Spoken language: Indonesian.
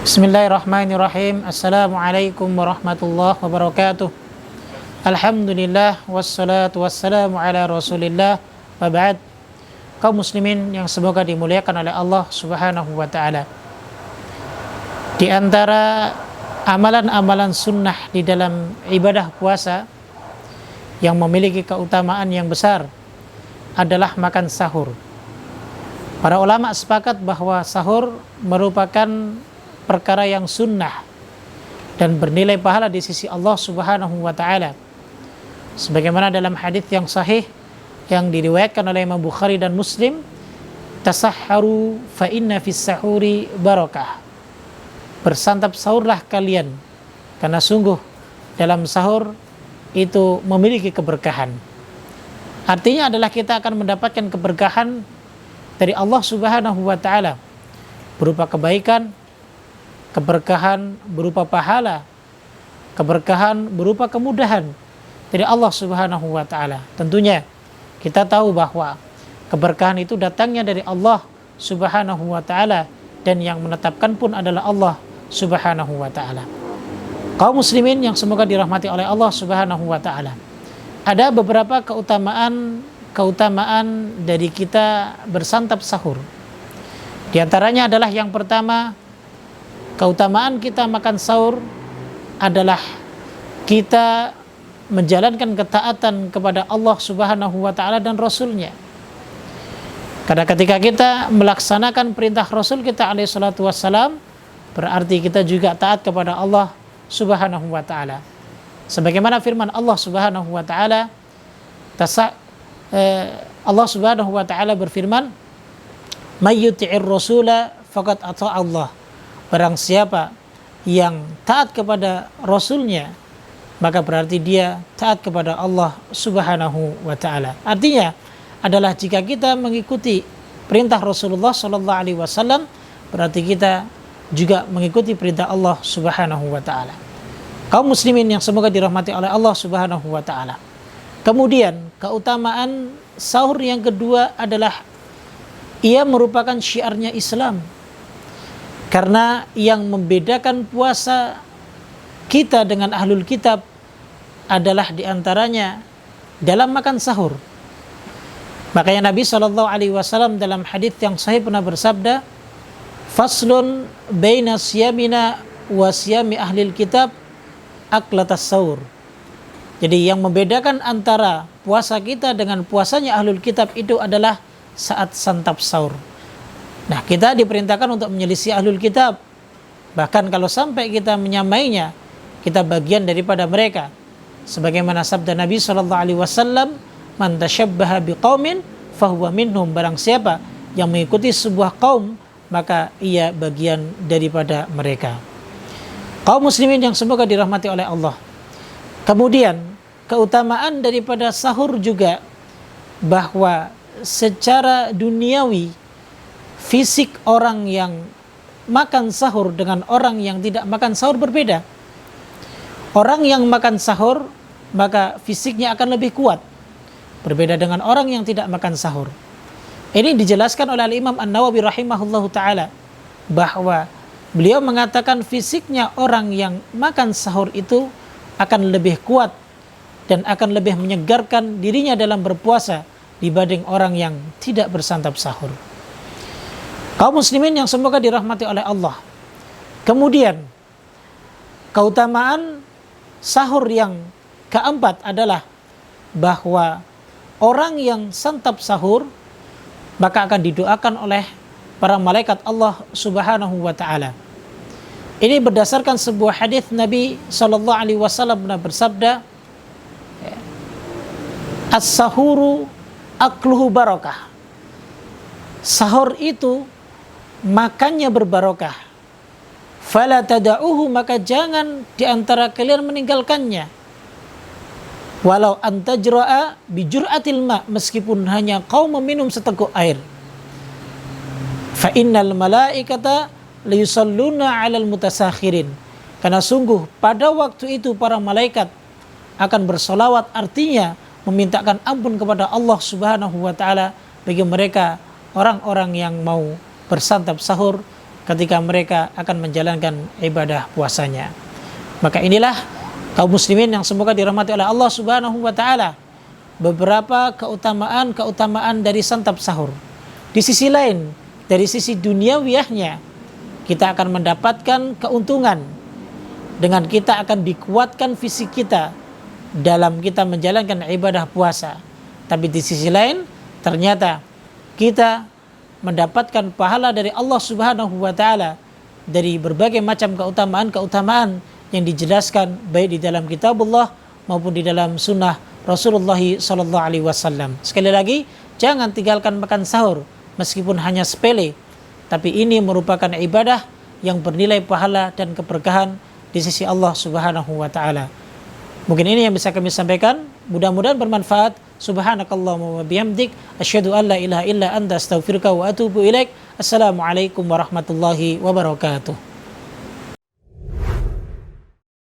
Bismillahirrahmanirrahim. Assalamualaikum warahmatullahi wabarakatuh. Alhamdulillah wassalatu wassalamu ala Rasulillah wa ba'd. Kaum muslimin yang semoga dimuliakan oleh Allah Subhanahu wa taala. Di antara amalan-amalan sunnah di dalam ibadah puasa yang memiliki keutamaan yang besar adalah makan sahur. Para ulama sepakat bahwa sahur merupakan perkara yang sunnah dan bernilai pahala di sisi Allah Subhanahu wa taala. Sebagaimana dalam hadis yang sahih yang diriwayatkan oleh Imam Bukhari dan Muslim, tasahharu fa inna fis sahuri barakah. Bersantap sahurlah kalian karena sungguh dalam sahur itu memiliki keberkahan. Artinya adalah kita akan mendapatkan keberkahan dari Allah Subhanahu wa taala berupa kebaikan, keberkahan berupa pahala, keberkahan berupa kemudahan dari Allah Subhanahu wa taala. Tentunya kita tahu bahwa keberkahan itu datangnya dari Allah Subhanahu wa taala dan yang menetapkan pun adalah Allah Subhanahu wa taala. Kaum muslimin yang semoga dirahmati oleh Allah Subhanahu wa taala. Ada beberapa keutamaan dari kita bersantap sahur. Di antaranya adalah yang pertama, keutamaan kita makan sahur adalah kita menjalankan ketaatan kepada Allah Subhanahu wa taala dan Rasul-Nya. Karena ketika kita melaksanakan perintah Rasul kita alaihi salatu wassalam, berarti kita juga taat kepada Allah Subhanahu wa taala. Sebagaimana firman Allah Subhanahu wa taala, Allah Subhanahu wa taala berfirman, "May yuti'ir rasula faqad ata'a Allah." Barang siapa yang taat kepada Rasulnya, maka berarti dia taat kepada Allah Subhanahu wa ta'ala. Artinya adalah jika kita mengikuti perintah Rasulullah sallallahu alaihi wasallam, berarti kita juga mengikuti perintah Allah Subhanahu wa ta'ala. Kaum muslimin yang semoga dirahmati oleh Allah Subhanahu wa ta'ala. Kemudian keutamaan sahur yang kedua adalah ia merupakan syiarnya Islam. Karena yang membedakan puasa kita dengan ahlul kitab adalah diantaranya dalam makan sahur. Makanya Nabi SAW dalam hadits yang sahih pernah bersabda, "Faslun baina siyamina wa siyami ahlil kitab aklatas sahur." Jadi yang membedakan antara puasa kita dengan puasanya ahlul kitab itu adalah saat santap sahur. Nah, kita diperintahkan untuk menyelisih ahlul kitab. Bahkan kalau sampai kita menyamainya, kita bagian daripada mereka. Sebagaimana sabda Nabi SAW, "Man tashabbaha biqaumin fahuwa minhum." Barang siapa yang mengikuti sebuah kaum, maka ia bagian daripada mereka. Kaum muslimin yang semoga dirahmati oleh Allah. Kemudian, keutamaan daripada sahur juga bahwa secara duniawi fisik orang yang makan sahur dengan orang yang tidak makan sahur berbeda. Orang yang makan sahur maka fisiknya akan lebih kuat, berbeda dengan orang yang tidak makan sahur. Ini dijelaskan oleh Imam An-Nawawi rahimahullahu taala bahwa beliau mengatakan fisiknya orang yang makan sahur itu akan lebih kuat dan akan lebih menyegarkan dirinya dalam berpuasa dibanding orang yang tidak bersantap sahur. Kaum muslimin yang semoga dirahmati oleh Allah. Kemudian keutamaan sahur yang keempat adalah bahwa orang yang santap sahur maka akan didoakan oleh para malaikat Allah Subhanahu wa taala. Ini berdasarkan sebuah hadis Nabi sallallahu alaihi wasallam pernah bersabda, "As-sahuru akluhu barakah." Sahur itu makannya berbarokah. Fala tada'uhu, maka jangan diantara kalian meninggalkannya. Walau antajra'a bijur'atil ma, meskipun hanya kau meminum seteguk air. Fa innal malaikata liyusalluna 'alal mutasakhirin. Karena sungguh pada waktu itu para malaikat akan bersolawat, artinya memintakan ampun kepada Allah Subhanahu wa taala bagi mereka orang-orang yang mau bersantap sahur ketika mereka akan menjalankan ibadah puasanya. Maka inilah kaum muslimin yang semoga dirahmati oleh Allah Subhanahu wa taala, beberapa keutamaan dari santap sahur. Di sisi lain, dari sisi duniawiyahnya, kita akan mendapatkan keuntungan dengan kita akan dikuatkan fisik kita dalam kita menjalankan ibadah puasa. Tapi di sisi lain, ternyata kita mendapatkan pahala dari Allah Subhanahu wa taala dari berbagai macam keutamaan yang dijelaskan baik di dalam kitabullah maupun di dalam sunnah Rasulullah sallallahu alaihi wasallam. Sekali lagi, jangan tinggalkan makan sahur meskipun hanya sepele, tapi ini merupakan ibadah yang bernilai pahala dan keberkahan di sisi Allah Subhanahu wa taala. Mungkin ini yang bisa kami sampaikan, mudah-mudahan bermanfaat. Subhanakallahumma wa bihamdik, asyhadu an la ilaha illa anta, astaghfiruka wa atubu ilaik. Assalamualaikum warahmatullahi wabarakatuh.